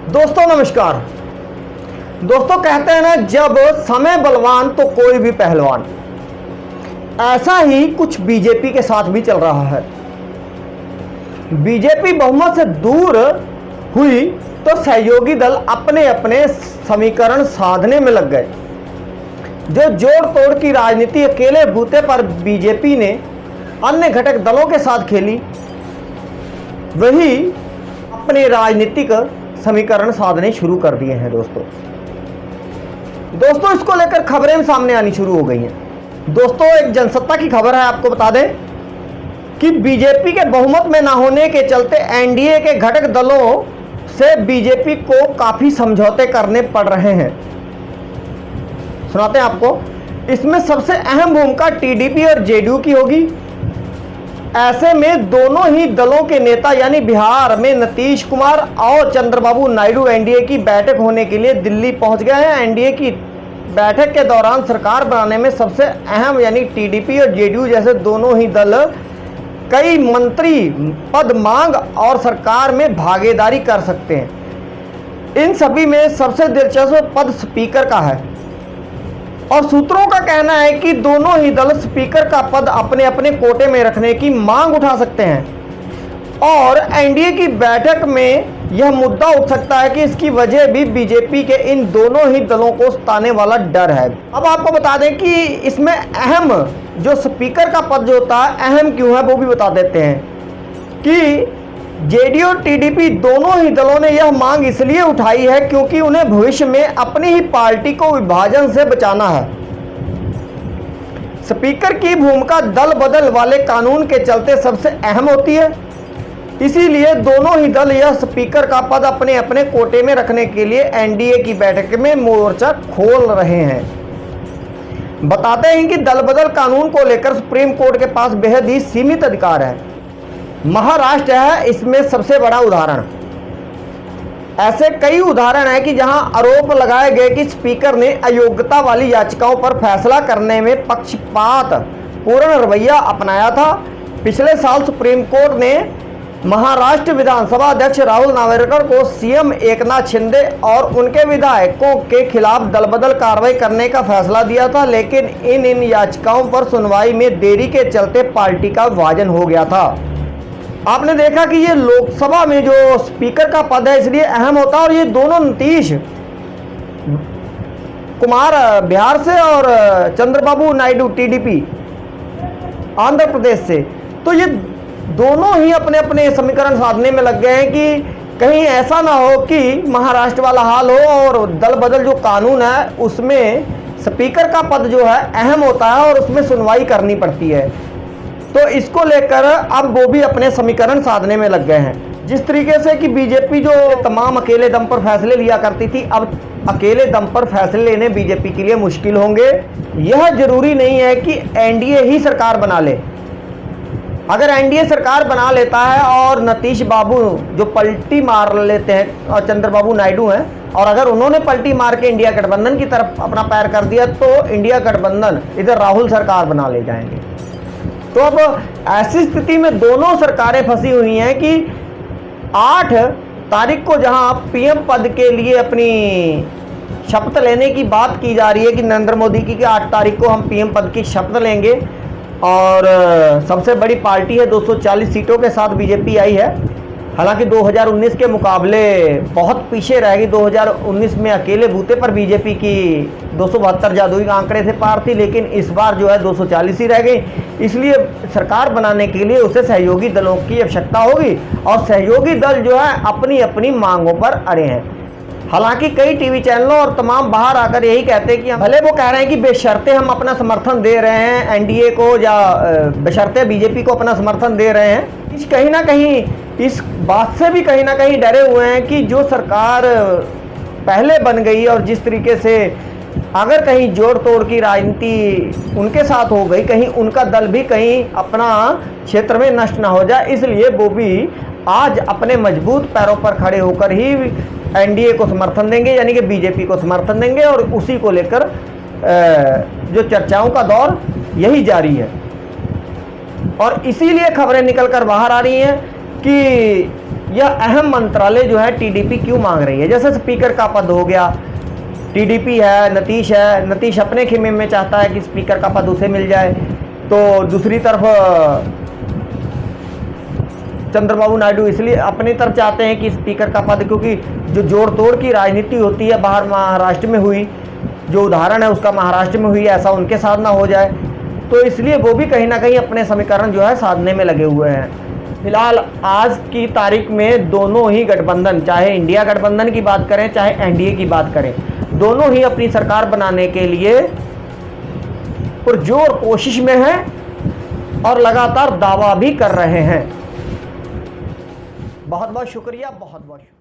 दोस्तों नमस्कार। दोस्तों कहते हैं ना, जब समय बलवान तो कोई भी पहलवान। ऐसा ही कुछ बीजेपी के साथ भी चल रहा है। बीजेपी बहुमत से दूर हुई तो सहयोगी दल अपने अपने समीकरण साधने में लग गए। जो जोड़ तोड़ की राजनीति अकेले बूते पर बीजेपी ने अन्य घटक दलों के साथ खेली, वही अपने राजनीतिक समीकरण साधने शुरू कर दिए हैं। दोस्तों इसको लेकर खबरें सामने आनी शुरू हो गई हैं। दोस्तों एक जनसत्ता की खबर है, आपको बता दें कि बीजेपी के बहुमत में ना होने के चलते एनडीए के घटक दलों से बीजेपी को काफी समझौते करने पड़ रहे हैं। सुनाते हैं आपको। इसमें सबसे अहम भूमिका टीडीपी और जेडीयू की होगी। ऐसे में दोनों ही दलों के नेता यानी बिहार में नीतीश कुमार और चंद्रबाबू नायडू एनडीए की बैठक होने के लिए दिल्ली पहुंच गए हैं। एनडीए की बैठक के दौरान सरकार बनाने में सबसे अहम यानी टीडीपी और जेडीयू जैसे दोनों ही दल कई मंत्री पद मांग और सरकार में भागीदारी कर सकते हैं। इन सभी में सबसे दिलचस्प पद स्पीकर का है और सूत्रों का कहना है कि दोनों ही दल स्पीकर का पद अपने अपने कोटे में रखने की मांग उठा सकते हैं और एनडीए की बैठक में यह मुद्दा उठ सकता है कि इसकी वजह भी बीजेपी के इन दोनों ही दलों को सताने वाला डर है। अब आपको बता दें कि इसमें अहम जो स्पीकर का पद जो होता है, अहम क्यों है वो भी बता देते हैं कि जेडीयू और टीडीपी दोनों ही दलों ने यह मांग इसलिए उठाई है क्योंकि उन्हें भविष्य में अपनी ही पार्टी को विभाजन से बचाना है। स्पीकर की भूमिका दल बदल वाले कानून के चलते सबसे अहम होती है, इसीलिए दोनों ही दल यह स्पीकर का पद अपने अपने कोटे में रखने के लिए एनडीए की बैठक में मोर्चा खोल रहे हैं। बताते हैं कि दल बदल कानून को लेकर सुप्रीम कोर्ट के पास बेहद ही सीमित अधिकार है। महाराष्ट्र है इसमें सबसे बड़ा उदाहरण। ऐसे कई उदाहरण हैं कि जहां आरोप लगाए गए कि स्पीकर ने अयोग्यता वाली याचिकाओं पर फैसला करने में पक्षपात पूर्ण रवैया अपनाया था। पिछले साल सुप्रीम कोर्ट ने महाराष्ट्र विधानसभा अध्यक्ष राहुल नार्वेकर को सीएम एकनाथ शिंदे और उनके विधायकों के खिलाफ दलबदल कार्रवाई करने का फैसला दिया था, लेकिन इन याचिकाओं पर सुनवाई में देरी के चलते पार्टी का विभाजन हो गया था। आपने देखा कि ये लोकसभा में जो स्पीकर का पद है इसलिए अहम होता है और ये दोनों नीतीश कुमार बिहार से और चंद्रबाबू नायडू टीडीपी आंध्र प्रदेश से, तो ये दोनों ही अपने अपने समीकरण साधने में लग गए हैं कि कहीं ऐसा ना हो कि महाराष्ट्र वाला हाल हो और दल बदल जो कानून है उसमें स्पीकर का पद जो है अहम होता है और उसमें सुनवाई करनी पड़ती है। तो इसको लेकर अब वो भी अपने समीकरण साधने में लग गए हैं। जिस तरीके से कि बीजेपी जो तमाम अकेले दम पर फैसले लिया करती थी, अब अकेले दम पर फैसले लेने बीजेपी के लिए मुश्किल होंगे। यह जरूरी नहीं है कि एनडीए ही सरकार बना ले। अगर एनडीए सरकार बना लेता है और नीतीश बाबू जो पलटी मार लेते हैं और चंद्रबाबू नायडू हैं, और अगर उन्होंने पलटी मार के इंडिया गठबंधन की तरफ अपना पैर कर दिया तो इंडिया गठबंधन इधर राहुल सरकार बना ले जाएंगे। तो अब ऐसी स्थिति में दोनों सरकारें फंसी हुई हैं कि 8 तारीख को जहां पीएम पद के लिए अपनी शपथ लेने की बात की जा रही है कि नरेंद्र मोदी की कि 8 तारीख को हम पीएम पद की शपथ लेंगे और सबसे बड़ी पार्टी है, 240 सीटों के साथ बीजेपी आई है। हालांकि 2019 के मुकाबले बहुत पीछे रहेगी। 2019 में अकेले बूते पर बीजेपी की 272 जादुई आंकड़े से पार थी, लेकिन इस बार जो है 240 ही रह गई। इसलिए सरकार बनाने के लिए उसे सहयोगी दलों की आवश्यकता होगी और सहयोगी दल जो है अपनी अपनी मांगों पर अड़े हैं। हालांकि कई टीवी चैनलों और तमाम बाहर आकर यही कहते हैं कि भले वो कह रहे हैं कि बेशर्ते हम अपना समर्थन दे रहे हैं एनडीए को या बेशर्ते बीजेपी को अपना समर्थन दे रहे हैं, कहीं ना कहीं इस बात से भी कहीं ना कहीं डरे हुए हैं कि जो सरकार पहले बन गई और जिस तरीके से अगर कहीं जोड़ तोड़ की राजनीति उनके साथ हो गई, कहीं उनका दल भी कहीं अपना क्षेत्र में नष्ट ना हो जाए, इसलिए वो भी आज अपने मजबूत पैरों पर खड़े होकर ही एनडीए को समर्थन देंगे, यानी कि बीजेपी को समर्थन देंगे और उसी को लेकर जो चर्चाओं का दौर यही जारी है। और इसीलिए खबरें निकल कर बाहर आ रही हैं कि या अहम मंत्रालय जो है टीडीपी क्यों मांग रही है। जैसे स्पीकर का पद हो गया, टीडीपी है, नीतीश अपने खेमे में चाहता है कि स्पीकर का पद उसे मिल जाए, तो दूसरी तरफ चंद्रबाबू नायडू इसलिए अपनी तरफ चाहते हैं कि स्पीकर का पद, क्योंकि जो जोड़ तोड़ की राजनीति होती है बाहर महाराष्ट्र में हुई, जो उदाहरण है उसका महाराष्ट्र में हुई, ऐसा उनके साथ ना हो जाए, तो इसलिए वो भी कहीं ना कहीं अपने समीकरण जो है साधने में लगे हुए हैं। फिलहाल आज की तारीख में दोनों ही गठबंधन, चाहे इंडिया गठबंधन की बात करें चाहे एनडीए की बात करें, दोनों ही अपनी सरकार बनाने के लिए पुरजोर कोशिश में हैं और लगातार दावा भी कर रहे हैं। बहुत बहुत शुक्रिया, बहुत बहुत शुक्रिया।